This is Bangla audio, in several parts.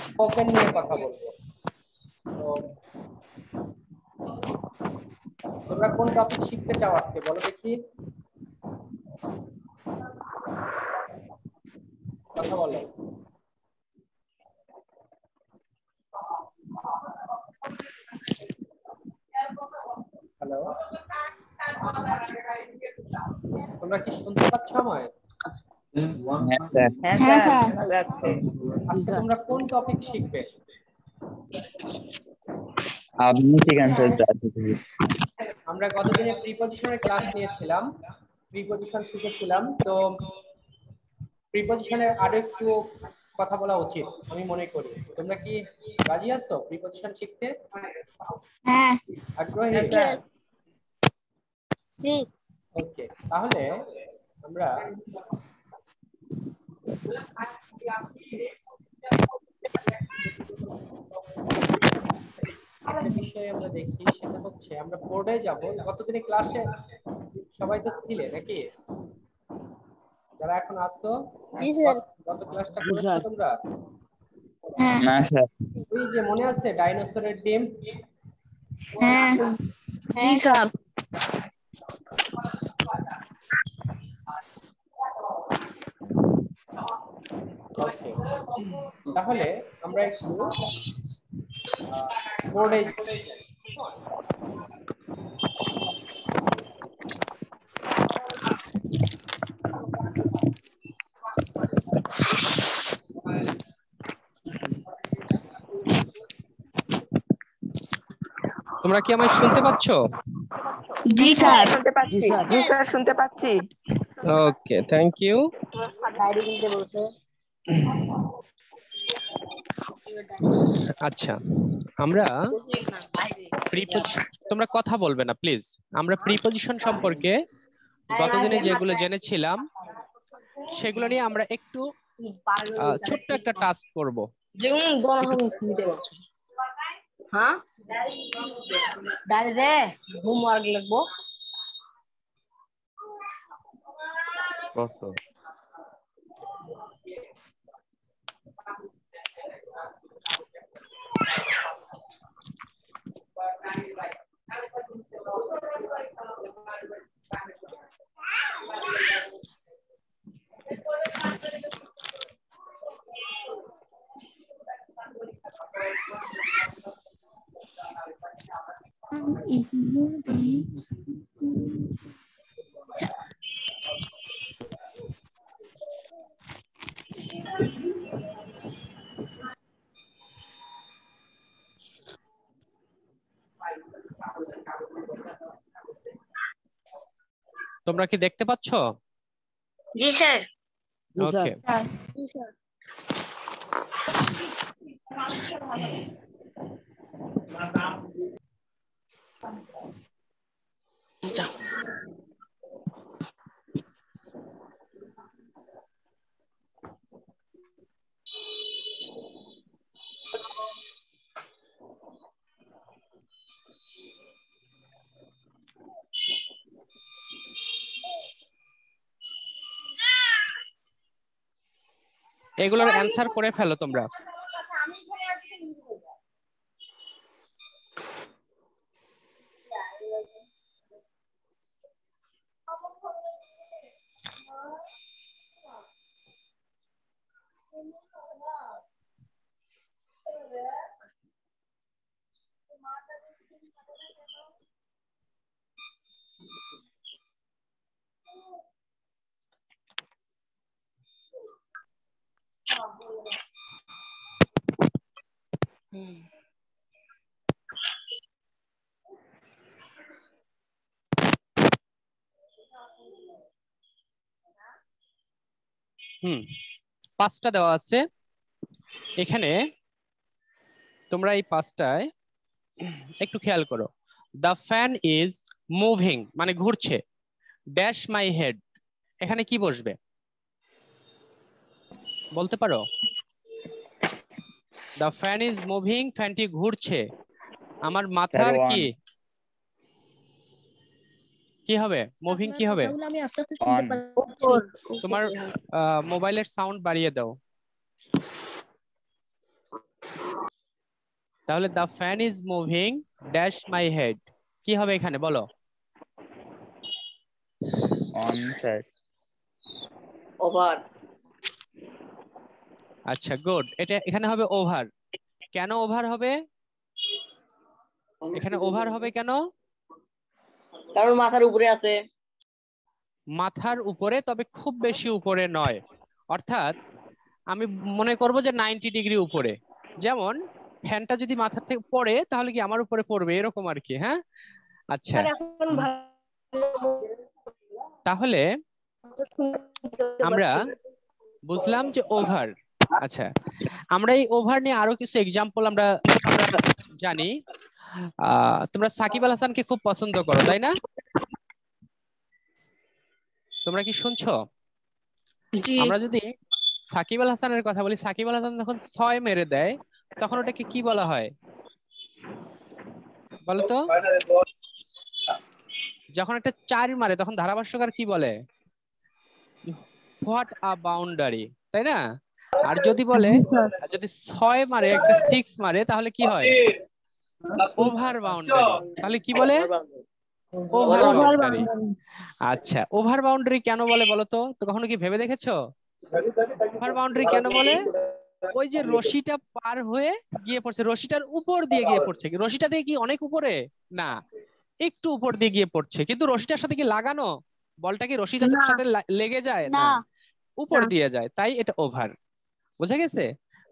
স্পোকেন নিয়ে কথা বলবো। তো তোমরা কোন টপিক শিখতে চাও আজকে বলো দেখি, কথা বলো। হ্যালো, তোমরা কি শুনতে পাচ্ছ আমায়? হ্যাঁ স্যার। আজকে তোমরা কোন টপিক শিখবে? আপনি শিখান স্যার। আমরা গতদিনে প্রিপজিশনের ক্লাস নিয়েছিলাম, প্রিপজিশন শিখেছিলাম। তো প্রিপজিশনের আরো একটু কথা বলা উচিত আমি মনে করি। তোমরা কি রাজি আছো প্রিপজিশন শিখতে? হ্যাঁ। আগ্রহী? জি। ওকে, তাহলে আমরা একটা বিষয় আমরা দেখি, সেটা হচ্ছে আমরা বোর্ডে যাব। গতদিনে ক্লাসে সবাই তো ছিলে নাকি? যারা এখন আসছো, গত ক্লাসটা করেছো তোমরা? না স্যার। ওই যে মনে আছে ডাইনোসরের ডিম? হ্যাঁ। জি স্যার। ওকে, তাহলে আমরা একটু বোর্ডে তোমরা কি আমায় শুনতে পাচ্ছ? জি স্যার। শুনতে পাচ্ছি। জি স্যার শুনতে পাচ্ছি। ওকে, থ্যাংক ইউ। আচ্ছা, আমরা তোমরা কথা বলবে না প্লিজ। আমরা প্রিপজিশন সম্পর্কে গতদিনে যেগুলো জেনেছিলাম সেগুলো নিয়ে আমরা একটু ছোট্ট একটা টাস্ক করব। হ্যাঁ, দাঁড়িয়ে হোমওয়ার্ক লিখবো। তোমরা কি দেখতে পাচ্ছ? জি স্যার। ওকে, জি স্যার। এগুলোর অ্যান্সার করে ফেলো তোমরা। পাঁচটা দেওয়া আছে এখানে। তোমরা এই পাঁচটায় একটু খেয়াল করো। দ্য ফ্যান ইজ মুভিং মানে ঘুরছে, ড্যাশ মাই হেড, এখানে কি বসবে বলতে পারো? দ্য ফ্যান ইজ মুভিং, ফ্যানটি ঘুরছে, আমার মাথার কি কি হবে? মুভিং কি হবে? আমি আস্তে আস্তে শুনতে পাচ্ছি। তোমার মোবাইলের সাউন্ড বাড়িয়ে দাও। তাহলে the fan is moving dash my head, কি হবে এখানে বলো? On sir. ওভার। আচ্ছা গুড, এটা এখানে হবে ওভার। কেন ওভার হবে? এখানে ওভার হবে কেন? কারণ মাথার উপরে আছে। মাথার উপরে, তবে খুব বেশি উপরে নয়। অর্থাৎ আমি মনে করব যে 90 ডিগ্রি উপরে। যেমন ফ্যানটা যদি মাথা থেকে পড়ে তাহলে কি আমার উপরে পড়বে, এরকম আর কি। হ্যাঁ আচ্ছা, তাহলে আমরা বুঝলাম যে ওভার। আচ্ছা, আমরা এই ওভার নিয়ে আরো কিছু এক্সাম্পল আমরা জানি। তোমরা সাকিব আল হাসানকে খুব পছন্দ করো তাই না? তোমরা কি শুনছো? আমরা যদি সাকিব আল হাসানের কথা বলি, সাকিব আল হাসান যখন 6 মেরে দেয় তখন ওটাকে কি বলা হয় বলতো? যখন একটা 4 মারে তখন ধারাভাষ্যকার কি বলে? হোয়াট আ বাউন্ডারি, তাই না? আর যদি বলে, যদি 6 মারে একটা 6 মারে তাহলে কি হয়? Over boundary. তাহলে কি বলে? Over boundary. আচ্ছা, ওভার বাউন্ডারি কেন বলে বলো তো? তো কখনো কি ভেবে দেখেছো ওভার বাউন্ডারি কেন বলে? ওই যে রশিটা পার হয়ে গিয়ে পড়ছে, রশিটার উপর দিয়ে গিয়ে পড়ছে, রশিটা দিয়ে কি অনেক উপরে না, একটু উপর দিয়ে গিয়ে পড়ছে, কিন্তু রশিটার সাথে কি লাগানো? বলটা কি রশিটার সাথে লেগে যায় না, উপর দিয়ে যায়, তাই এটা ওভার। বুঝা গেছে?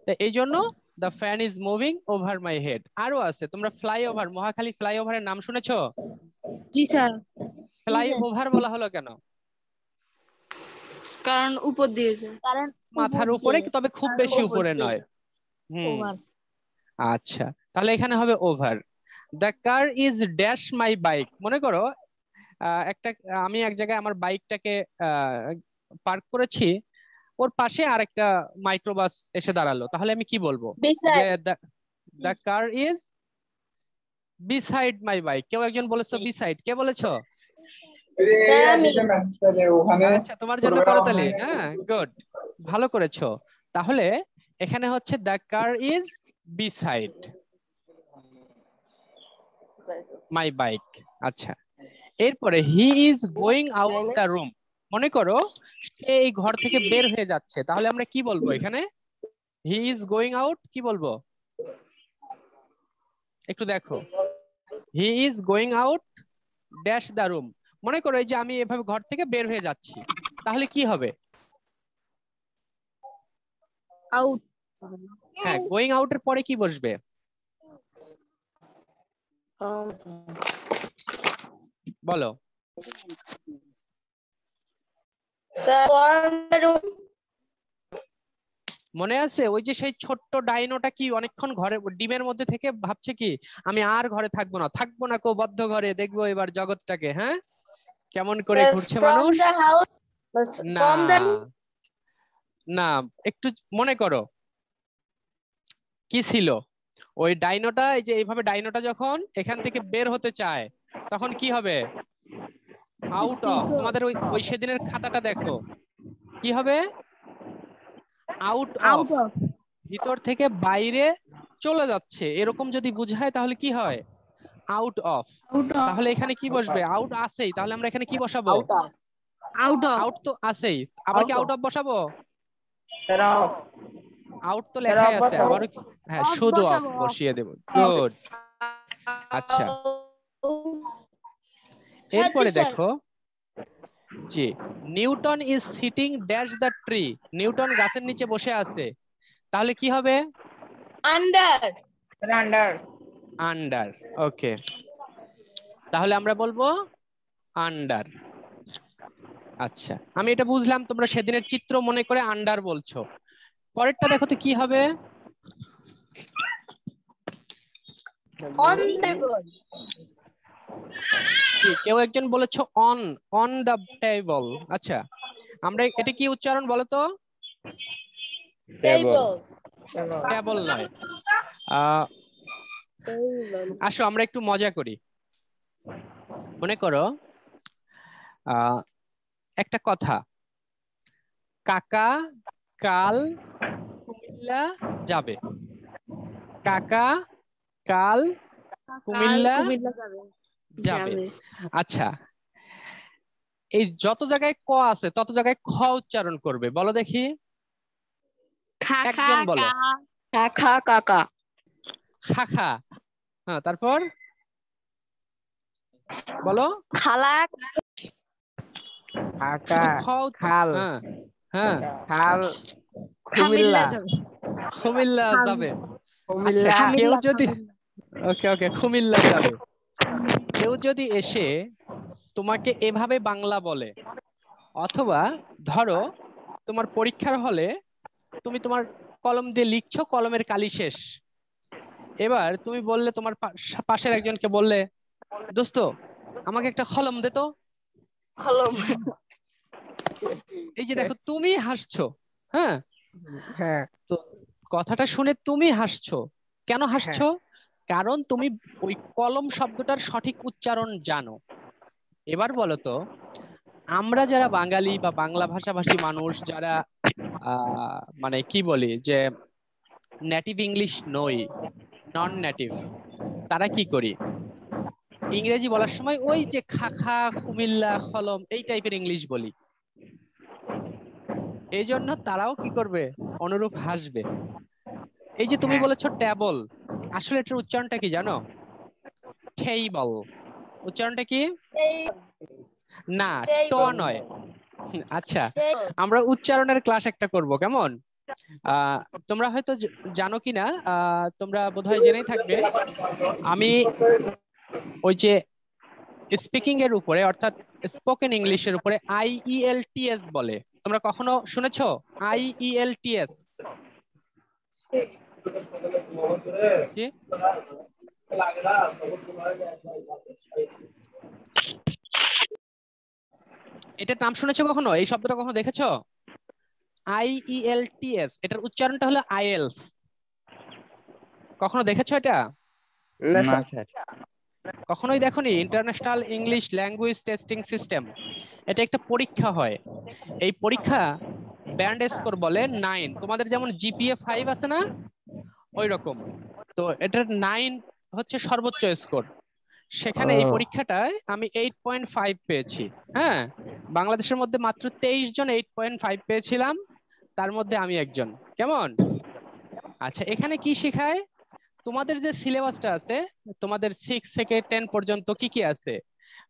তো এই জন্য the fan is moving over my head. আরো আছে, তোমরা ফ্লাইওভার, মহাখালী ফ্লাইওভারের নাম শুনেছো? জি স্যার। ফ্লাইওভার বলা হলো কেন? কারণ উপর দিয়ে যায়। কারণ মাথার উপরে, তবে খুব বেশি উপরে নয়। হুম, আচ্ছা, তাহলে এখানে হবে over. The car is dash my bike. মনে করো একটা, আমি এক জায়গায় আমার বাইকটাকে পার্ক করেছি, ওর পাশে আরেকটা মাইক্রোবাস এসে দাঁড়ালো, তাহলে আমি কি বলবো? যে the car is beside my bike. কেউ একজন বলেছো বিসাইড, কে বলেছো? আচ্ছা, তোমার জন্য করতালি। হ্যাঁ গুড, ভালো করেছো। তাহলে এখানে হচ্ছে the car is beside my bike. আচ্ছা, এরপরে he is going out the room. মনে করো সে এই ঘর থেকে বের হয়ে যাচ্ছে, তাহলে আমরা কি বলবো এখানে? হি ইজ গোয়িং আউট কি বলবো? একটু দেখো, he is going out dash the room. মনে করো এই যে আমি এভাবে ঘর থেকে বের হয়ে যাচ্ছি, তাহলে কি হবে? আউট। হ্যাঁ, গোয়িং আউটের পরে কি বসবে? বলো। মনে আছে ওই যে সেই ছোট্ট ডাইনোটা কি অনেকক্ষণ ঘরে ডিমের মধ্যে থেকে ভাবছে কি, আমি আর ঘরে থাকবো না, থাকবো না কো বদ্ধ ঘরে, দেখবো এবার জগৎটাকে। হ্যাঁ, কেমন করে ঘুরছে মানুষ। না না, একটু মনে করো কি ছিল ওই ডাইনোটা। এই যে এইভাবে ডাইনোটা যখন এখান থেকে বের হতে চায় তখন কি হবে? Out of. তোমাদের ওই ওই সেদিনের খাতাটা দেখো, কি হবে? আউট অফ, ভিতর থেকে বাইরে চলে যাচ্ছে, এরকম যদি বুঝায় তাহলে কি হয়? Out of. তাহলে এখানে কি বসবে? আউট আছেই, তাহলে আমরা এখানে কি বসাবো? আউট তো আছেই, আবার কি আউট অফ বসাবো? আউট তো লেখাই আছে, আবার হ্যাঁ শুধু অফ বসিয়ে দেব। গুড। আচ্ছা, এরপরে দেখো, জি, Newton is sitting dash the tree. Newton গাছের নিচে বসে আছে, তাহলে কি হবে? আন্ডার। আন্ডার। ওকে, তাহলে আমরা বলবো আন্ডার। আচ্ছা, আমি এটা বুঝলাম তোমরা সেদিনের চিত্র মনে করে আন্ডার বলছো। পরেরটা দেখো তো কি হবে? On table. কেউ একজন বলেছো অন, অন দা টেবল। আচ্ছা, আমরা এটা কি উচ্চারণ বলো তো? টেবল। টেবল নয়। আসো আমরা একটু মজা করি। মনে করো একটা কথা, কাকা কাল কুমিল্লা যাবে। কাকা কাল কুমিল্লা কুমিল্লা যাবে যাবে। আচ্ছা, এই যত জায়গায় ক আছে তত জায়গায় খ উচ্চারণ করবে, বলো দেখি। একজন বলো। কাকা কাকা খাখা। হ্যাঁ, তারপর বলো। খালা শুধু খ খাল হ্যাঁ হ্যাঁ খাল কুমিল্লা কুমিল্লা যাবে কুমিল্লা যাবে। আচ্ছা, কুমিল্লা কেউ যদি ওকে ওকে কুমিল্লা যাবে, কেউ যদি এসে তোমাকে এভাবে বাংলা বলে, অথবা ধরো তোমার পরীক্ষার হলে তুমি তোমার কলম দিয়ে লিখছো, কলমের কালি শেষ, এবার তুমি বললে তোমার পাশের একজনকে বললে, দোস্ত আমাকে একটা কলম দে তো। কলম। এই যে দেখো তুমি হাসছো, হ্যাঁ, হ্যাঁ তো কথাটা শুনে তুমি হাসছো, কেন হাসছো? কারণ তুমি ওই কলম শব্দটার সঠিক উচ্চারণ জানো। এবার বলো তো, আমরা যারা বাঙালি বা বাংলা ভাষাভাষী মানুষ, যারা মানে কি বলি যে নেটিভ ইংলিশ নই, নন নেটিভ, তারা কি করি? ইংরেজি বলার সময় ওই যে খাখা কুমিল্লা কলম এই টাইপের ইংলিশ বলি। এই জন্য তারাও কি করবে? অনুরূপ হাসবে। এই যে তুমি বলেছো টেবল, আসলে এটার উচ্চারণটা কি জানো? টেবল। উচ্চারণটা কি? না, ট নয়। আচ্ছা, আমরা উচ্চারণের ক্লাস একটা করব, কেমন? তোমরা হয়তো জানো কিনা, তোমরা বোধহয় জেনেই থাকবে, আমি ওই যে স্পিকিং এর উপরে, অর্থাৎ স্পোকেন ইংলিশের উপরে IELTS বলে, তোমরা কখনো শুনেছো? IELTS কি? এটার নাম শুনেছো কখনো? এই শব্দটা কখনো দেখেছো? IELTS, এটার উচ্চারণটা হলো আইএলস। কখনো দেখেছো এটা? না স্যার। কখনোই দেখোনি? International English language testing system, এটা একটা পরীক্ষা হয়। এই পরীক্ষা ব্যান্ড স্কোর বলে 9। তোমাদের যেমন GPA 5 আছে না, ওই রকম। তো এটার 9 হচ্ছে সর্বোচ্চ স্কোর। সেখানে এই পরীক্ষাটায় আমি 8.5 পেয়েছি। হ্যাঁ, বাংলাদেশের মধ্যে মাত্র 23 জন 8.5 পেয়েছিলাম, তার মধ্যে আমি একজন। কেমন? আচ্ছা, এখানে কি শেখায়? তোমাদের যে সিলেবাসটা আছে, তোমাদের 6 থেকে 10 পর্যন্ত কি কি আছে?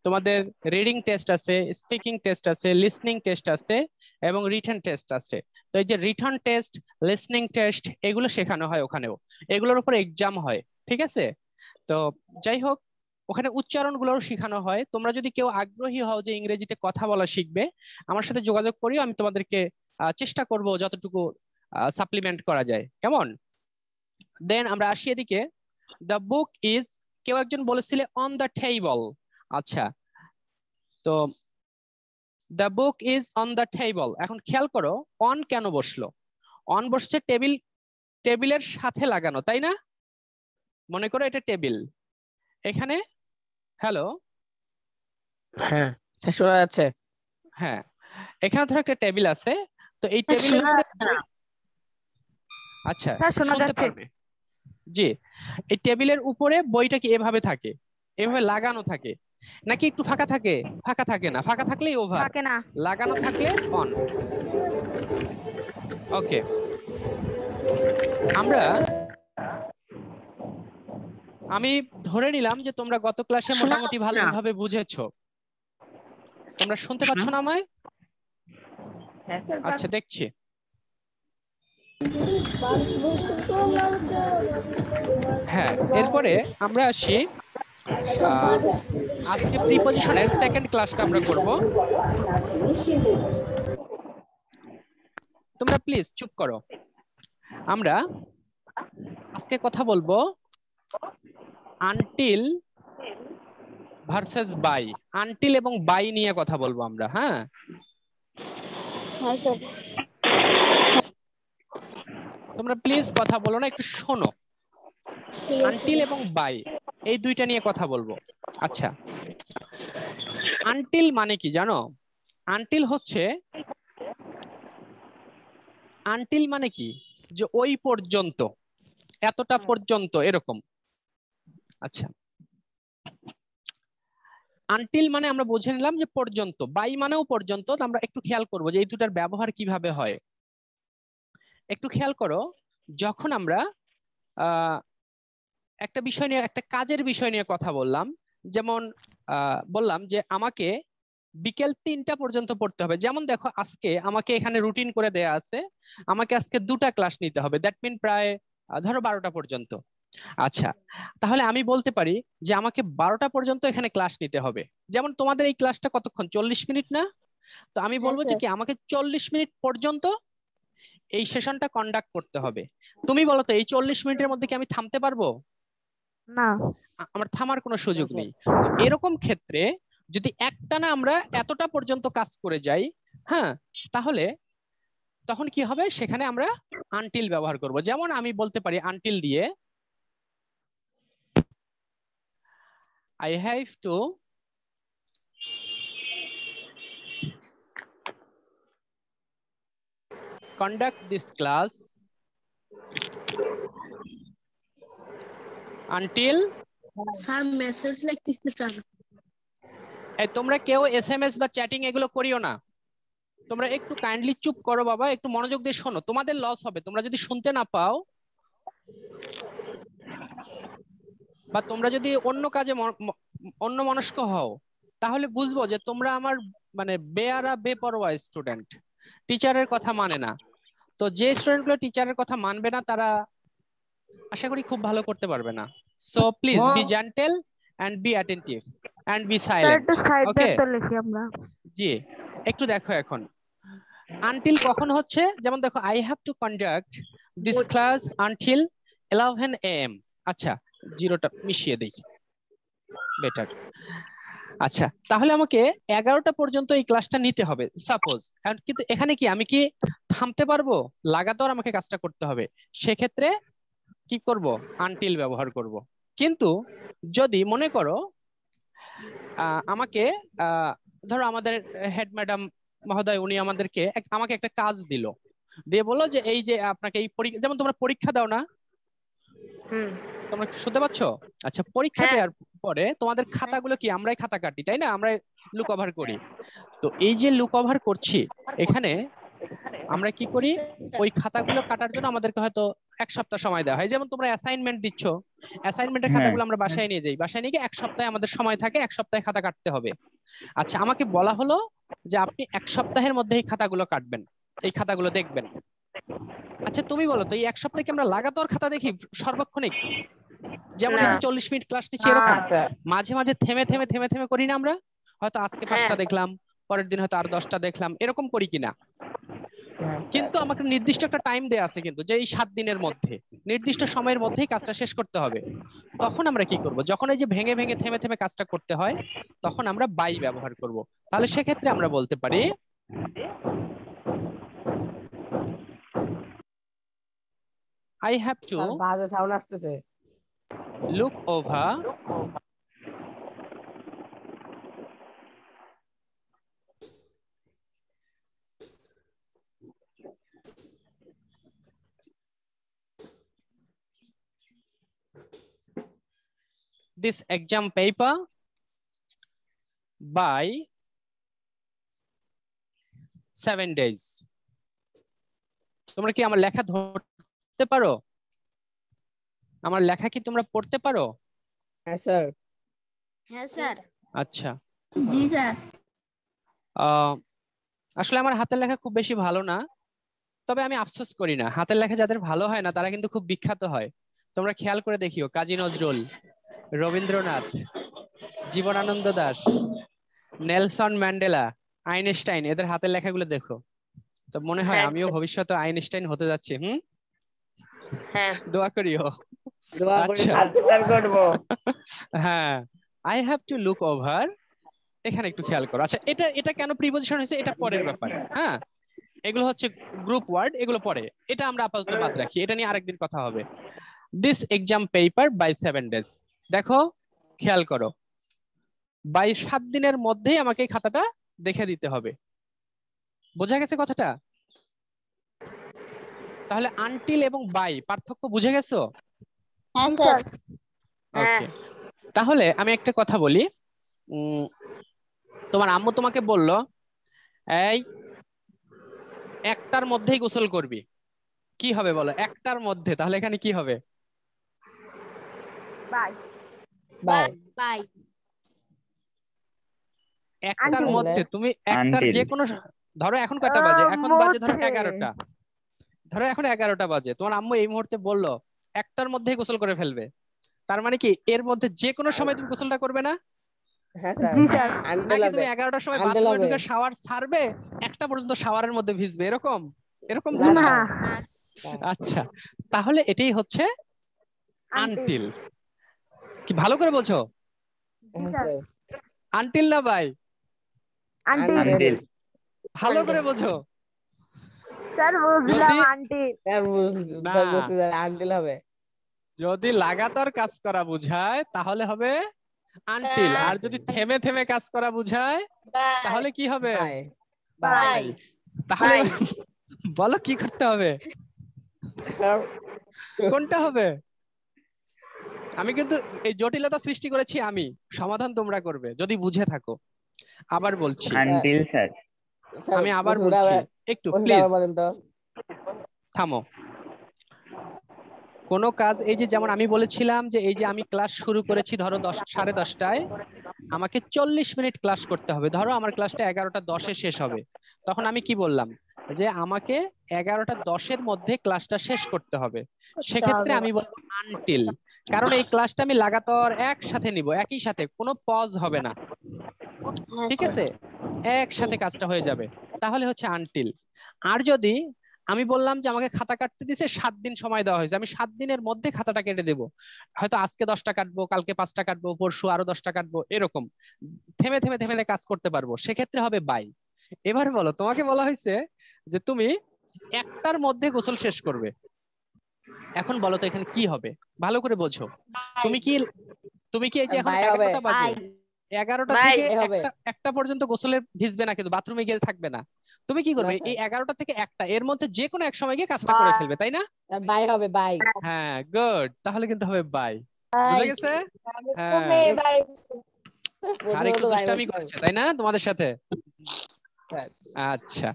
তোমাদের রিডিং টেস্ট আছে, স্পিকিং টেস্ট আছে, লিসনিং টেস্ট আছে, এবং রিটেন টেস্ট আছে। তো এই যে রিটেন টেস্ট, লিসনিং টেস্ট, এগুলো শেখানো হয় ওখানেও, এগুলোর উপর এক্সাম হয়, ঠিক আছে? তো যাই হোক, ওখানে উচ্চারণগুলোও শেখানো হয়। তোমরা যদি কেউ আগ্রহী হও যে ইংরেজিতে কথা বলা শিখবে, আমার সাথে যোগাযোগ করিও, আমি তোমাদেরকে চেষ্টা করব যতটুকু সাপ্লিমেন্ট করা যায়, কেমন? দেন আমরা আসি এদিকে, দ্য বুক ইজ, কেউ একজন বলেছিলে অন দ্য টেবল। আচ্ছা, তো the book is on the table, এখন খেয়াল করো অন কেন বসলো? অন বসছে টেবিলের সাথে লাগানো, তাই না? মনে করো এটা টেবিল, এখানে, হ্যালো, হ্যাঁ শোনা যাচ্ছে। হ্যাঁ, এখানে ধরো একটা টেবিল আছে, তো এই টেবিলের উপরে, আচ্ছা শুনতে পারবে, জি, এই টেবিলের উপরে বইটা কি এভাবে থাকে, এভাবে লাগানো থাকে, নাকি একটু ফাঁকা থাকে? ফাঁকা থাকে না, ফাঁকা থাকলেই ওভার, লাগানো থাকলে অন। ওকে, আমি ধরে নিলাম যে তোমরা গত ক্লাসে মোটামুটি ভালোভাবে বুঝেছো। তোমরা শুনতে পাচ্ছ না আমায়? আচ্ছা, দেখছি। হ্যাঁ, এরপরে আমরা আসি, আজকে প্রিপজিশনের সেকেন্ড ক্লাসটা আমরা করব। তোমরা প্লিজ চুপ করো। আমরা আজকে কথা বলবো আনটিল ভার্সেস বাই। আনটিল এবং বাই নিয়ে কথা বলবো আমরা। হ্যাঁ, তোমরা প্লিজ কথা বলো না, একটু শোনো। আনটিল এবং বাই, এই দুইটা নিয়ে কথা বলবো। আচ্ছা, আনটিল মানে কি জানো? আনটিল হচ্ছে, আনটিল মানে কি, যে ওই পর্যন্ত, এতটা পর্যন্ত, এরকম। আচ্ছা, আনটিল মানে আমরা বুঝে নিলাম যে পর্যন্ত, বাই মানেও পর্যন্ত। তো আমরা একটু খেয়াল করবো যে এই দুটার ব্যবহার কিভাবে হয়। একটু খেয়াল করো, যখন আমরা একটা বিষয় নিয়ে, একটা কাজের বিষয় নিয়ে কথা বললাম, যেমন বললাম যে আমাকে বিকেল 3টা পর্যন্ত পড়তে হবে। যেমন দেখো আজকে আমাকে এখানে রুটিন করে দেয়া আছে, আমাকে আজকে 2টা ক্লাস নিতে হবে, দ্যাট মিন প্রায় ধরো 12টা পর্যন্ত। আচ্ছা, তাহলে আমি বলতে পারি যে আমাকে 12টা পর্যন্ত এখানে ক্লাস নিতে হবে। যেমন তোমাদের এই ক্লাসটা কতক্ষণ, 40 মিনিট না? তো আমি বলবো যে কি আমাকে 40 মিনিট পর্যন্ত এই সেশনটা কন্ডাক্ট করতে হবে। তুমি বলো তো এই 40 মিনিটের মধ্যে কি আমি থামতে পারবো? না। আমার থামার কোনো সুযোগ নেই। তো এরকম ক্ষেত্রে যদি একটানা আমরা এতটা পর্যন্ত কাজ করে যাই, হ্যাঁ, তাহলে তখন কি হবে, সেখানে আমরা আনটিল ব্যবহার করব। যেমন আমি বলতে পারি আনটিল দিয়ে I have to conduct this class until sir message লিখতেছে স্যার। তোমরা কেউ এসএমএস বা চ্যাটিং এগুলো করিও না। তোমরা একটু কাইন্ডলি চুপ করো বাবা, একটু মনোযোগ দিয়ে শোনো, তোমাদের লস হবে তোমরা যদি শুনতে না পাও, বা তোমরা যদি অন্য কাজে অন্য মনস্ক হও, তাহলে বুঝবো যে তোমরা আমার মানে বেপরোয়া স্টুডেন্ট, টিচারের কথা মানে না। তো যে স্টুডেন্ট গুলো টিচারের কথা মানবে না, তারা আশা করি খুব ভালো করতে পারবে না। So please be gentle and be attentive and be silent. Okay, লিখি আমরা। জি, একটু দেখো এখন আনটিল কখন হচ্ছে। যেমন দেখো I have to conduct this class until 11 AM। আচ্ছা, জিরোটা মিশিয়ে দেই, বেটার। আচ্ছা, তাহলে আমাকে 11টা পর্যন্ত এই ক্লাসটা নিতে হবে সাপোজ। কিন্তু এখানে কি আমি কি থামতে পারবো? লাগাতার আমাকে কাজটা করতে হবে। সেক্ষেত্রে কি করব, আনটিল ব্যবহার করব। কিন্তু যদি মনে করো আমাকে ধরো আমাদের হেড ম্যাডাম মহোদয় উনি আমাদেরকে আমাকে একটা কাজ দিল, দিয়ে বললো যে এই যে আপনাকে এই পরীক্ষা, যেমন তোমরা পরীক্ষা দাও না, তোমরা শুনতে পাচ্ছ? আচ্ছা, পরীক্ষা দেওয়ার পরে তোমাদের খাতাগুলো কি আমরাই খাতা কাটি, তাই না? আমরা লুক ওভার করি। তো এই যে লুক ওভার করছি, এখানে আমরা কি করি, ওই খাতাগুলো কাটার জন্য আমাদেরকে হয়তো 1 সপ্তাহ সময় দেওয়া হয়। যেমন তোমরা অ্যাসাইনমেন্ট দিচ্ছ, অ্যাসাইনমেন্টের খাতাগুলো আমরা বাসায় নিয়ে যাই, বাসায় নিয়ে গিয়ে 1 সপ্তাহে আমাদের সময় থাকে, 1 সপ্তাহে খাতা কাটতে হবে। আচ্ছা, আমাকে বলা হলো যে আপনি 1 সপ্তাহের মধ্যে এই খাতাগুলো কাটবেন, এই খাতাগুলো দেখবেন। আচ্ছা, তুমি বলো তো এই 1 সপ্তাহে কি আমরা লাগাতার খাতা দেখি সর্বক্ষণিক? যেমন এই যে 40 মিনিট ক্লাস নিচ্ছি, এরকম মাঝে মাঝে থেমে থেমে থেমে থেমে করি না আমরা? হয়তো আজকে 5টা দেখলাম, পরের দিন হয়তো আর 10টা দেখলাম, এরকম করি কিনা? কিন্তু আমাকে নির্দিষ্ট একটা টাইম দেয়া আছে, কিন্তু যে এই 7 দিনের মধ্যে, নির্দিষ্ট সময়ের মধ্যেই কাজটা শেষ করতে হবে। তখন আমরা কি করব, যখন এই যে ভেঙে ভেঙে থেমে থেমে কাজটা করতে হয়, তখন আমরা বাই ব্যবহার করব। তাহলে সেক্ষেত্রে আমরা বলতে পারি I have to বাজে সাউন্ড আসতেছে। look over this exam paper by 7 days। তোমরা কি আমার লেখা ধরতে পারো? আমার লেখা কি তোমরা পড়তে পারো? হ্যাঁ স্যার। হ্যাঁ স্যার। আচ্ছা, জি স্যার। আসলে আমার হাতের লেখা খুব বেশি ভালো না, তবে আমি আফসোস করি না। হাতের লেখা যাদের ভালো হয় না তারা কিন্তু খুব বিখ্যাত হয়। তোমরা খেয়াল করে দেখিও, Kazi Nazrul, Rabindranath, Jibanananda Das, Nelson Mandela, Einstein, এদের হাতের লেখাগুলো দেখো, তো মনে হয় আমিও ভবিষ্যতে আইনস্টাইন হতে যাচ্ছি। হ্যাঁ, দোয়া করিও। দোয়া করি আচ্ছা, করব। হ্যাঁ, I have to look over, এখানে একটু খেয়াল করো। আচ্ছা, এটা এটা কেন প্রিপজিশন হয়েছে এটা পরের ব্যাপার, হ্যাঁ, এগুলো হচ্ছে গ্রুপ ওয়ার্ড, এগুলো পরে, এটা আমরা আপাতত বাদ রাখি, এটা নিয়ে আরেকদিন কথা হবে। This exam paper by 7 days, দেখো খেয়াল করো, বাই 7 দিনের মধ্যেই আমাকে এই খাতাটা দেখে দিতে হবে। বোঝা গেছে কথাটা? তাহলে আনটিল এবং বাই পার্থক্য বুঝে গেছো? হ্যাঁ স্যার। ওকে, তাহলে আমি একটা কথা বলি। তোমার আম্মু তোমাকে বললো এই একটার মধ্যেই গোসল করবি, কি হবে বলো? একটার মধ্যে, তাহলে এখানে কি হবে? বাই বাই একটার Until. মধ্যে তুমি একটার Until. যে কোনো, ধরো এখন কয়টা বাজে? এখন বাজে ধরো 11টা, ধরো এখন 11টা বাজে, তোমার আম্মু এই মুহূর্তে বললো একটার মধ্যেই গোসল করে ফেলবে, তার মানে কি এর মধ্যে যে কোনো সময় তুমি গোসলটা করবে না? হ্যাঁ স্যার জি স্যার। আনতে নাকি তুমি হবে 11টার সময় আনতে বাথরুমে হবে ঢুকে শাওয়ার ছাড়বে, একটা পর্যন্ত শাওয়ারের মধ্যে ভিজবে, এরকম এরকম না তো না। না। আচ্ছা, তাহলে এটাই হচ্ছে আনটিল। কি ভালো করে বোঝো? হ্যাঁ স্যার আনটিল না ভাই? Until. ভালো করে বোঝো। স্যার বুঝলাম যদি আন্টি। স্যার না, বুঝতে স্যার আনটিল হবে যদি লাগাতার কাজ করা বুঝায় তাহলে হবে আনটিল, আর যদি থেমে থেমে কাজ করা বুঝায় তাহলে কি হবে? বাই বাই তাহলে বাই বলো কি করতে হবে, কোনটা হবে? আমি কিন্তু এই জটিলতা সৃষ্টি করেছি আমি, সমাধান তোমরা করবে যদি বুঝে থাকো। আবার বলছি, Until, sir. আমি আবার বলছি, একটু প্লিজ বলেন তো থামো। কোন কাজ, এই যে যেমন আমি বলেছিলাম যে এই যে আমি ক্লাস শুরু করেছি ধরো 10:30টায়, আমাকে 40 মিনিট ক্লাস করতে হবে, ধরো আমার ক্লাসটা 11:10-এ শেষ হবে, তখন আমি কি বললাম যে আমাকে 11:10-এর মধ্যে ক্লাসটা শেষ করতে হবে, সেক্ষেত্রে আমি বলবো আনটিল, কারণ এই ক্লাসটা আমি লাগাতার একসাথে নিব, একই সাথে, কোনো পজ হবে না, ঠিক আছে, একসাথে কাজটা হয়ে যাবে, তাহলে হচ্ছে আনটিল। আর যদি আমি বললাম যে আমাকে খাতা কাটতে দিছে 7 দিন সময় দেওয়া হয়েছে, আমি 7 দিনের মধ্যে খাতাটা কেটে দেব, হয়তো আজকে 10টা কাটবো, কালকে 5টা কাটবো, পরশু আরো 10টা কাটবো, এরকম থেমে থেমে থেমে কাজ করতে পারবো, সেক্ষেত্রে হবে বাই। এবার বলো, তোমাকে বলা হয়েছে যে তুমি একটার মধ্যে গোসল শেষ করবে, এখন বলো তো এখানে কি হবে, ভালো করে বোঝো। তুমি কি এই যে এখন বাই হবে 11টা বাজে, 11টা বাই থেকে হবে একটা পর্যন্ত গোসলে ভিজবে না, কিন্তু বাথরুমে গিয়ে থাকবে না, তুমি কি করবে? না, স্যার। এই 11টা থেকে 1টা এর মধ্যে যে কোনো এক সময় গিয়ে কাজটা করে ফেলবে, তাই না? স্যার বাই হবে বাই হ্যাঁ, গুড, তাহলে কিন্তু হবে বাই, বুঝে গেছে? হ্যাঁ, আর একটু বাই দুষ্টামি করেছে তাই না তোমাদের সাথে? আচ্ছা,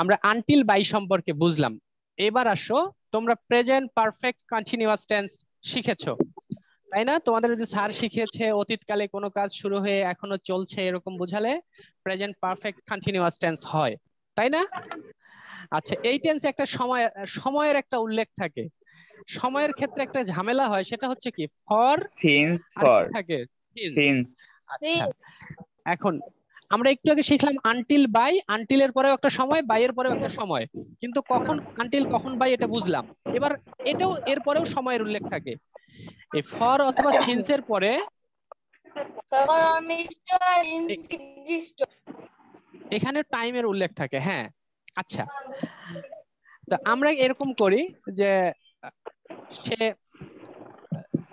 আমরা আনটিল বাই সম্পর্কে বুঝলাম, এবার আসো, তোমরা প্রেজেন্ট পারফেক্ট কন্টিনিউয়াস টেন্স শিখেছো তাই না? তোমাদের যে স্যার শিখিয়েছে অতীতকালে কোনো কাজ শুরু হয়ে এখনো চলছে এরকম বোঝালে প্রেজেন্ট পারফেক্ট কন্টিনিউয়াস টেন্স হয়, তাই না? আচ্ছা, এই টেন্সে একটা সময়ের একটা উল্লেখ থাকে, সময়ের ক্ষেত্রে একটা ঝামেলা হয়, সেটা হচ্ছে কি ফর, Since, আর কি for. থাকে Since. আচ্ছা, এখন আমরা একটু আগে শিখলাম আনটিল বাই, আনটিলের পরেও একটা সময়, বাই এর পরেও একটা সময়, কিন্তু কখন আনটিল কখন বাই এটা বুঝলাম, এবার এটাও এর পরেও সময়ের উল্লেখ থাকে, এই ফর অথবা সিন্স এর পরে এখানে টাইমের উল্লেখ থাকে। হ্যাঁ, আচ্ছা, তো আমরা এরকম করি যে সে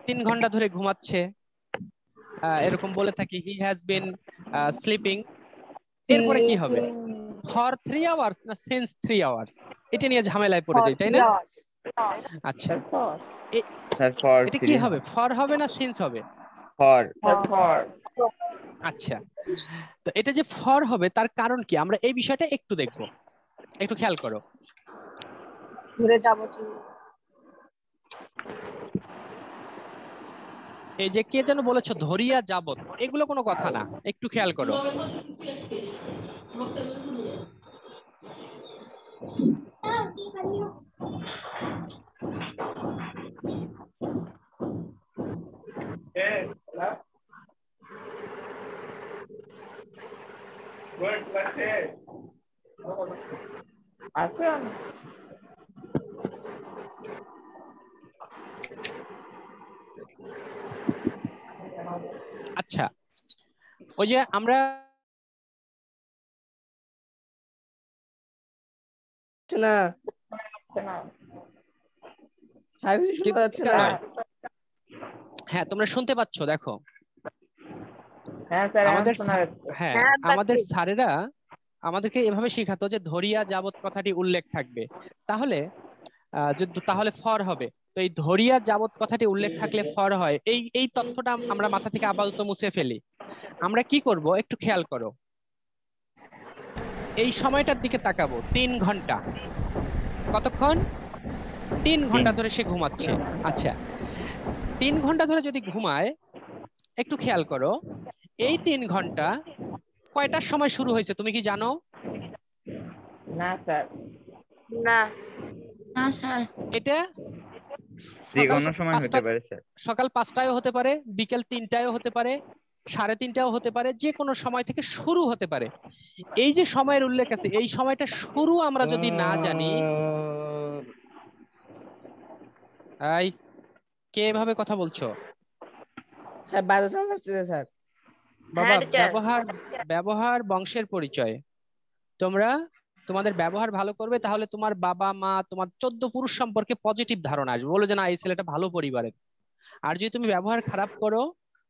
3 ঘন্টা ধরে ঘুমাচ্ছে, এরকম বলে থাকি হি হ্যাজ বিন স্লিপিং, এরপরে কি হবে? ফর 3 আওয়ার্স না সিন্স 3 আওয়ার্স, এটা নিয়ে ঝামেলায় পড়ে যাই, তাই না? আচ্ছা, Sir, for এটা কি 3 হবে, ফর হবে না সিন্স হবে? For. আচ্ছা, তো এটা যে ফর হবে তার কারণ কি, আমরা এই বিষয়টা একটু দেখবো, একটু খেয়াল করো। এই যে কে যেন বলেছো ধরিয়া যাবত, এগুলো কোনো কথা না, একটু খেয়াল করো। আচ্ছা, ওই যে আমরা না শোনা যাচ্ছে না হ্যাঁ তোমরা শুনতে পাচ্ছ, দেখো হ্যাঁ স্যার, আমাদের শোনা যাচ্ছে। হ্যাঁ আমাদের স্যারেরা আমাদেরকে এভাবে শিখাতো যে ধরিয়া যাবত কথাটি উল্লেখ থাকবে, তাহলে তাহলে ফর হবে, তো এই ধরিয়া যাবত কথাটি উল্লেখ থাকলে ফর হয়। এই তথ্যটা আমরা মাথা থেকে আপাতত মুছে ফেলি। আমরা কি করব একটু খেয়াল করো, এই সময়টার দিকে তাকাবো। 3 ঘন্টা, কতক্ষণ? 3 ঘন্টা ধরে সে ঘুমাচ্ছে। আচ্ছা, 3 ঘন্টা ধরে যদি ঘুমায়, একটু খেয়াল করো এই 3 ঘন্টা কয়টার সময় শুরু হয়েছে তুমি কি জানো? না স্যার, না না স্যার এটা যে সকাল কোনো সময় হতে 5টা, পারে স্যার। সকাল 5টায়ও হতে পারে, বিকেল 3টায়ও হতে পারে, 3:30টাও হতে পারে, যে কোনো সময় থেকে শুরু হতে পারে। এই যে সময়ের উল্লেখ আছে, এই সময়টা শুরু আমরা যদি না জানি, এই কে এভাবে কথা বলছো? স্যার বাইরে সাউন্ড আসছে স্যার। বাবা, হ্যাঁ, টিচার। ব্যবহার বংশের পরিচয়। তোমরা তোমাদের ব্যবহার ভালো করবে, তাহলে তোমার বাবা মা, তোমার 14 পুরুষ সম্পর্কে পজিটিভ ধারণা আসবে, বলে যে না এই ছেলেটা ভালো পরিবারের। আর যদি তুমি ব্যবহার খারাপ করো,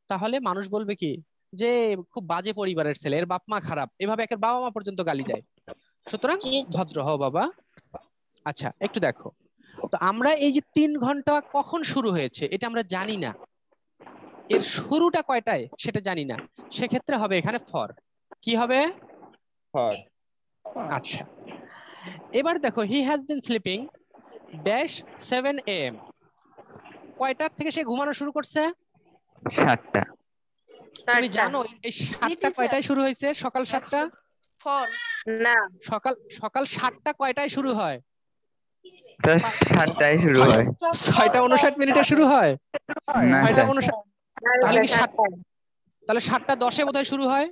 তাহলে মানুষ বলবে কি যে খুব বাজে পরিবারের ছেলে, এর বাপ মা খারাপ, এভাবে একের বাবা মা পর্যন্ত গালি দেয়। সুতরাং ভদ্র হও বাবা। আচ্ছা, একটু দেখো তো, আমরা এই যে 3 ঘন্টা কখন শুরু হয়েছে এটা আমরা জানি না, এর শুরুটা কয়টায় সেটা জানি না, সেক্ষেত্রে হবে এখানে ফর। কি হবে? ফর। আচ্ছা, এবার দেখো he has been sleeping dash 7 AM। কয়টার থেকে সে ঘুমানো শুরু করছে? 7টা। তুমি জানো এই 7টা কয়টায় শুরু হয়েছে? সকাল 7টা? না সকাল 7টা কয়টায় শুরু হয়? তো 7টায় শুরু হয়। 6:59 শুরু হয়। না স্যার, 6:59, তাহলে কি 7টা, তাহলে 7:10 বোধহয় শুরু হয়।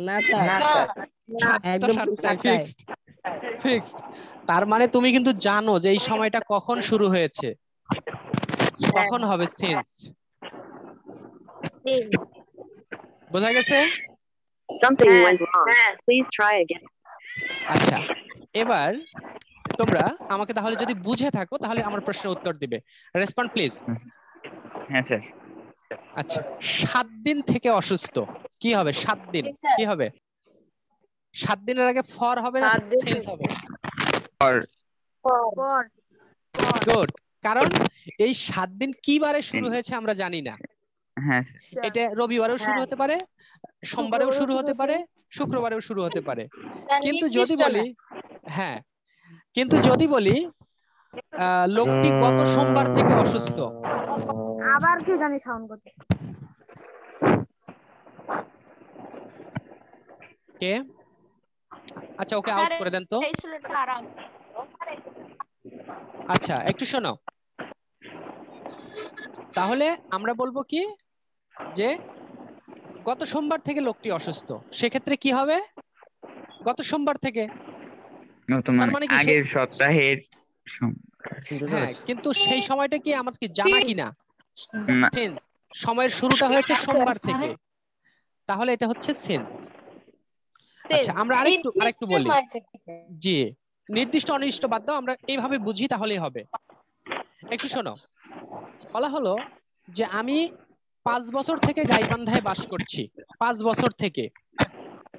না স্যার, না স্যার, একদম ঠিক 7টায়। ফিক্সড। তার মানে তুমি কিন্তু জানো যে এই সময়টা কখন শুরু হয়েছে, কখন হবে সিন্স। বোঝা গেছে? Something went wrong. Please try again. আচ্ছা, এবার তোমরা আমাকে তাহলে যদি বুঝে থাকো তাহলে আমার প্রশ্নের উত্তর দিবে। Respond please. হ্যাঁ স্যার। আচ্ছা, 7 দিন থেকে অসুস্থ, কি হবে? 7 দিন কি হবে? 7 দিনের আগে ফর হবে না 7 দিন সেন্স হবে? ফর। গুড। কারণ এই 7 দিন কি বারে শুরু হয়েছে আমরা জানি না। হ্যাঁ এটা রবিবারেও শুরু হতে পারে, সোমবারেও শুরু হতে পারে, শুক্রবারেও শুরু হতে পারে। কিন্তু যদি বলি, হ্যাঁ, কিন্তু যদি বলি লোকটি গত সোমবার থেকে অসুস্থ, আবার কি জানি সাউন্ড করতে। কে? আচ্ছা, ওকে আউট করে দেন তো। আচ্ছা, একটু শোনো, তাহলে আমরা বলবো কি যে গত সোমবার থেকে লোকটি অসুস্থ, সেক্ষেত্রে কি হবে? গত সোমবার থেকে। তার মানে কি আগের সপ্তাহের। হ্যাঁ, কিন্তু সেই সময়টা কি আমাদের জানা কিনা? না, সেন্স। সময়ের শুরুটা হয়েছে সোমবার থেকে, তাহলে এটা হচ্ছে সেন্স। আচ্ছা, আমরা আরেকটু বলি। জি, নির্দিষ্ট অনির্দিষ্ট বাদ দাও, আমরা এইভাবে বুঝি তাহলেই হবে। একটু শোনো, বলা হলো যে আমি 5 বছর থেকে গাইবান্ধায় বাস করছি। 5 বছর থেকে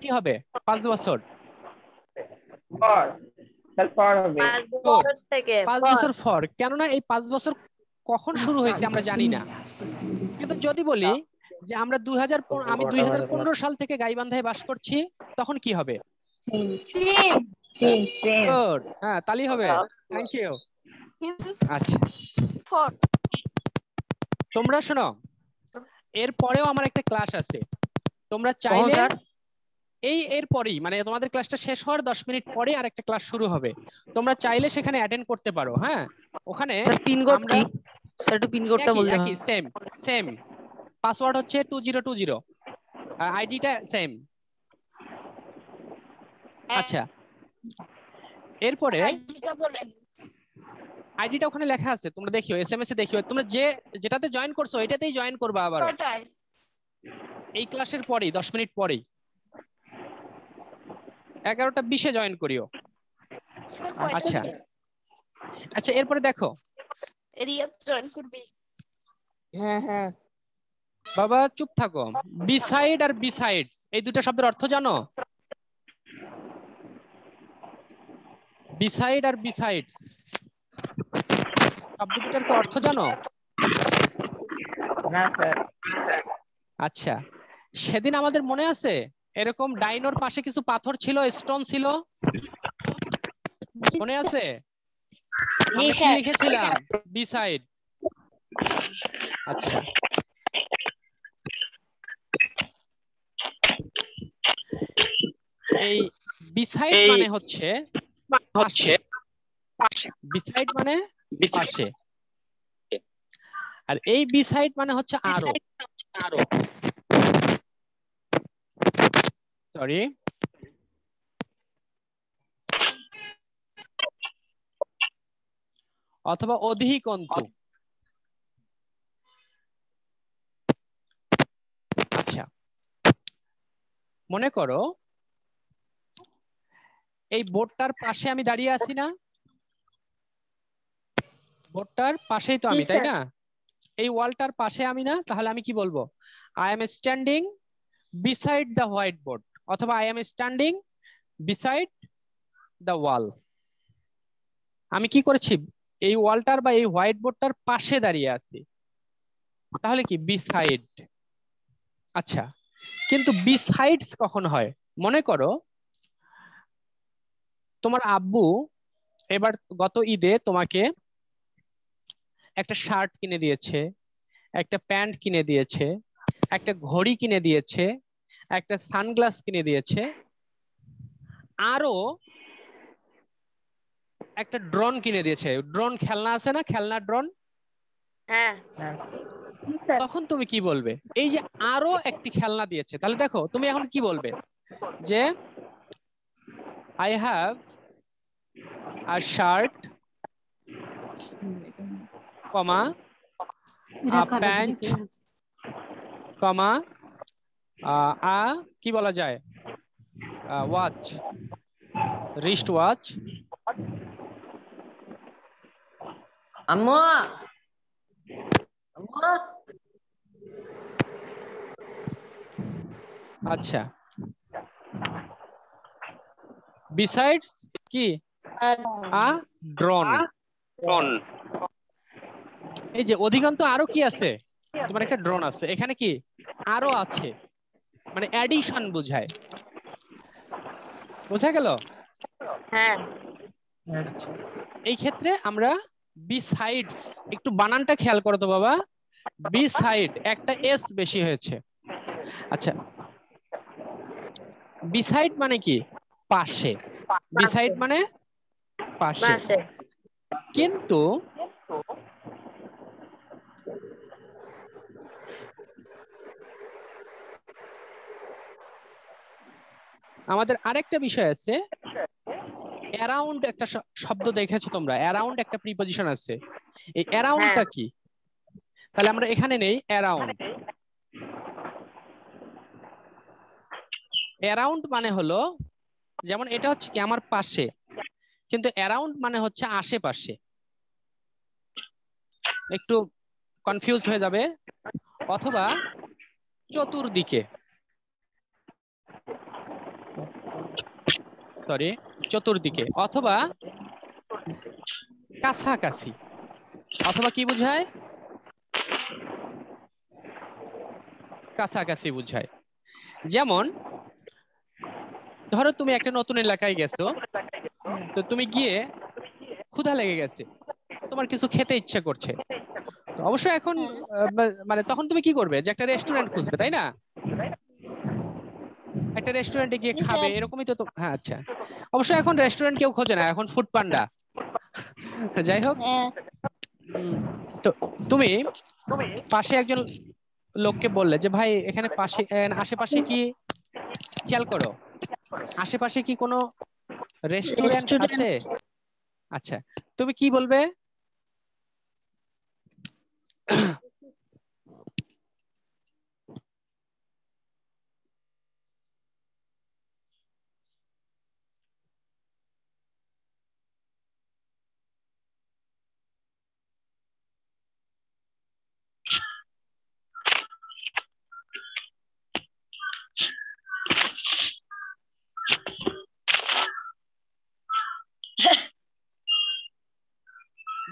কি হবে? 5 বছর। ফর। স্যার ফর হবে। 5 বছর ফর, কেননা এই 5 বছর কখন শুরু হয়েছে আমরা জানি না। কিন্তু যদি বলি যে আমরা আমি 2015 সাল থেকে গাইবান্ধায় বাস করছি, তখন কি হবে? গুড, হ্যাঁ, তালি হবে। Thank you. আচ্ছা, তোমরা শোনো, এর পরেও আমার একটা ক্লাস আছে, তোমরা চাইলে এর পরেই, মানে তোমাদের ক্লাসটা শেষ হওয়ার 10 মিনিট পরে আরেকটা ক্লাস শুরু হবে, তোমরা চাইলে সেখানে অ্যাটেন্ড করতে পারো। হ্যাঁ, ওখানে পিন কোড কি স্যার? একটু পিন কোডটা বললে হয়। সেম পাসওয়ার্ড হচ্ছে 2020, আর আইডিটা সেম। আচ্ছা, এরপরে আইডিটা ওখানে লেখা আছে, তোমরা দেখিও, এসএমএস এ দেখিও, তোমরা যেটাতে জয়েন করছো এটাতেই জয়েন করবা আবার এই ক্লাসের পরেই, 10 মিনিট পরেই 11:20 জয়েন করিও। আচ্ছা আচ্ছা, এরপরে দেখো, হ্যাঁ হ্যাঁ বাবা চুপ থাকো। বিসাইড আর বিসাইডস এই দুটো শব্দের অর্থ জানো? বিসাইড আর বিসাইডস শব্দ দুটার কি অর্থ জানো? না স্যার। আচ্ছা, সেদিন আমাদের মনে আছে এরকম ডাইনোর পাশে কিছু পাথর ছিল, স্টোন ছিল, মনে আছে? আমরা কি লিখেছিলাম? বিসাইড। আচ্ছা, এই বিসাইড মানে হচ্ছে পাশে, বিসাইড মানে পাশে, আর এই বিসাইড মানে হচ্ছে আরো, সরি, অথবা অধিকন্তু। আচ্ছা, মনে করো এই বোর্ডটার পাশে আমি দাঁড়িয়ে আছি না? বোর্ডটার পাশেই তো আমি, তাই না? এই ওয়ালটার পাশে আমি না? তাহলে আমি কি বলবো? I am standing beside the white board, অথবা I am standing beside the wall. আমি কি করেছি? এই ওয়ালটার বা এই হোয়াইট বোর্ডটার পাশে দাঁড়িয়ে আছি, তাহলে কি বিসাইড। আচ্ছা, কিন্তু বিসাইডস কখন হয়? মনে করো তোমার আব্বু এবার গত ঈদে তোমাকে একটা শার্ট কিনে দিয়েছে, একটা প্যান্ট কিনে দিয়েছে, একটা ঘড়ি কিনে দিয়েছে, একটা সানগ্লাস কিনে দিয়েছে, আরো একটা ড্রোন কিনে দিয়েছে। ড্রোন খেলনা আছে না, খেলনা ড্রোন? হ্যাঁ। তখন তুমি কি বলবে? এই যে আরো একটি খেলনা দিয়েছে, তাহলে দেখো তুমি এখন কি বলবে? যে I have a shirt, comma, a pant, comma, কি বলা যায়, ওয়াচ, রিস্ট ওয়াচ, আম্মু আচ্ছা, বিসাইডস কি আ ড্রোন। এই যে অধিকন্তু আরো কি আছে? তোমার একটা ড্রোন আছে, এখানে কি আরো আছে, মানে অ্যাডিশন বোঝায়। বোঝা গেল? হ্যাঁ। আচ্ছা, এই ক্ষেত্রে আমরা বিসাইডস, একটু বানানটা খেয়াল করো তো বাবা, বিসাইড একটা এস বেশি হয়েছে। আচ্ছা, বিসাইড মানে কি? পাশে। বিসাইড মানে পাশে। কিন্তু আমাদের আরেকটা বিষয় আছে, অ্যারাউন্ড একটা শব্দ দেখেছো তোমরা, অ্যারাউন্ড একটা প্রিপজিশন আছে। এই অ্যারাউন্ডটা কি? তাহলে আমরা এখানে নেই অ্যারাউন্ড। অ্যারাউন্ড মানে হলো, যেমন এটা হচ্ছে কি আমার পাশে, কিন্তু অ্যারাউন্ড মানে হচ্ছে আশেপাশে। একটু কনফিউজড হয়ে যাবে। অথবা চতুর্দিকে, সরি, চতুর্দিকে, অথবা কাছাকাছি, অথবা কি বুঝায়? কাছাকাছি বুঝায়। যেমন ধরো তুমি একটা নতুন এলাকায় গেছো, তো তুমি গিয়ে ক্ষুধা লেগে গেছে, তোমার কিছু খেতে ইচ্ছা করছে, তো অবশ্যই এখন মানে তখন তুমি কি করবে? যে একটা রেস্টুরেন্ট খুঁজবে, তাই না? একটা রেস্টুরেন্টে গিয়ে খাবে, এরকমই তো। হ্যাঁ, আচ্ছা, অবশ্যই এখন রেস্টুরেন্ট কেউ খোঁজে না, এখন ফুড পান্ডা। যাই হোক, তো তুমি পাশে একজন লোককে বললে যে ভাই এখানে পাশে, আশেপাশে কি, খেয়াল করো, আশেপাশে কি কোনো রেস্টুরেন্ট আছে? আচ্ছা, তুমি কি বলবে?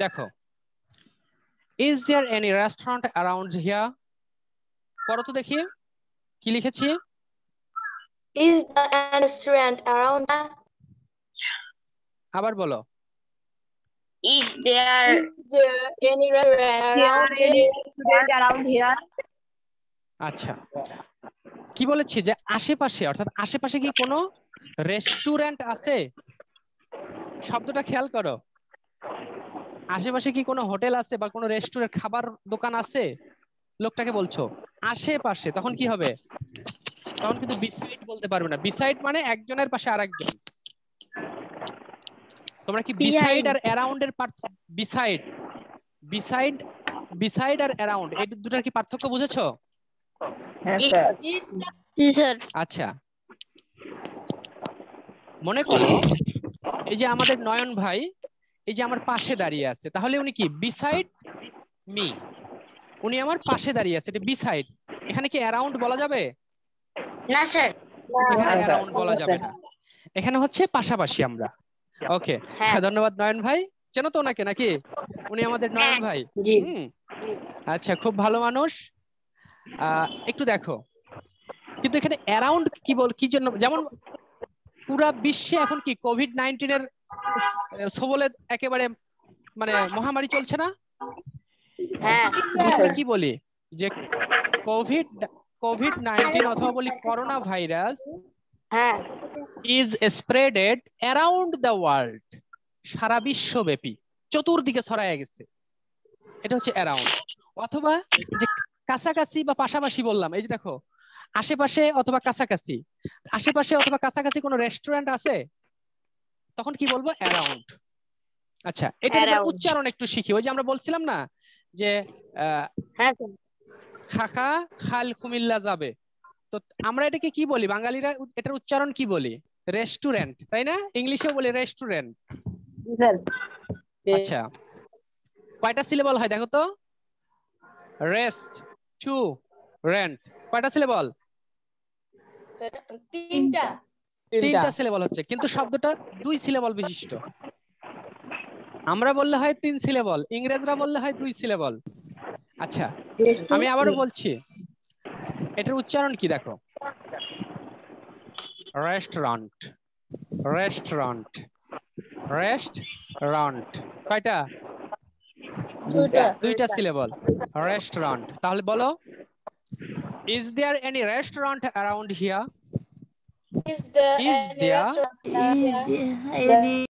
দেখো, Is there any restaurant around here? পড়ো তো দেখি কি লিখেছি। Is there a restaurant around? আবার বলো। Is there Is there any restaurant around here? আচ্ছা, কি বলেছি যে আশেপাশে, অর্থাৎ আশেপাশে কি কোনো রেস্টুরেন্ট আছে? শব্দটা খেয়াল করো। আশেপাশে কি কোনো হোটেল আছে বা কোনো রেস্টুরেন্ট, খাবার দোকান আছে? লোকটাকে বলছো আশেপাশে, তখন কি হবে? তখন কিন্তু বিসাইড বলতে পারবে না। বিসাইড মানে একজনের পাশে আরেকজন। তোমরা কি বিসাইড আর অ্যারাউন্ড এর বিসাইড বিসাইড বিসাইড আর অ্যারাউন্ড এই দুটার কি পার্থক্য বুঝেছো? হ্যাঁ স্যার। জি স্যার। আচ্ছা, মনে করো এই যে আমাদের নয়ন ভাই এই যে আমার পাশে দাঁড়িয়ে আছে, তাহলে উনি কি বিসাইড মি, উনি আমার পাশে দাঁড়িয়ে আছে, এটা বিসাইড। এখানে কি অ্যারাউন্ড বলা যাবে? না স্যার? এখানে অ্যারাউন্ড বলা যাবে না, এখানে হচ্ছে পাশাপাশি আমরা। ওকে, হ্যাঁ। ধন্যবাদ নয়ন ভাই। চেনো তো ওনাকে নাকি? উনি আমাদের নয়ন ভাই। জি। আচ্ছা, খুব ভালো মানুষ। একটু দেখো, কিন্তু এখানে অ্যারাউন্ড কি জন্য? যেমন পুরা বিশ্বে এখন কি কোভিড-19 এর সবলে একেবারে মানে মহামারী চলছে না? হ্যাঁ। আমরা কি বলি যে কোভিড-19 অথবা বলি করোনা ভাইরাস হ্যাঁ। is spreaded around the world, সারা বিশ্বব্যাপী চতুর্দিকে ছড়ায় গেছে, এটা হচ্ছে অ্যারাউন্ড। অথবা যে কাছাকাছি বা পাশাপাশি বললাম, এই যে দেখো আশেপাশে অথবা কাছাকাছি, আশেপাশে অথবা কাছাকাছি কোনো রেস্টুরেন্ট আছে, তখন কি বলবো? অ্যারাউন্ড। আচ্ছা, এটা উচ্চারণ একটু শিখি। ওই যে আমরা বলছিলাম না যে খাখা খাল কুমিল্লা যাবে, তো আমরা এটাকে কি বলি বাঙালিরা? এটার উচ্চারণ কি বলি? রেস্টুরেন্ট, তাই না? ইংলিশেও বলি রেস্টুরেন্ট। আচ্ছা, কয়টা সিলেবল হয় দেখো তো? রেস্ট টু রেন্ট, কয়টা সিলেবল? তিনটা সিলেবল হচ্ছে, কিন্তু শব্দটা 2 সিলেবল বিশিষ্ট। আমরা বললে হয় 3 সিলেবল, ইংরেজরা বললে হয় 2 সিলেবল। আচ্ছা, আমি আবারও বলছি, এটার উচ্চারণ কি দেখো? রেস্টুরেন্ট, রেস্টুরেন্ট, রেস্টুরেন্ট, কয়টা? দুইটা সিলেবল, রেস্টুরেন্ট। তাহলে বলো, is there any restaurant around here? Is there Is any there restaurant around here?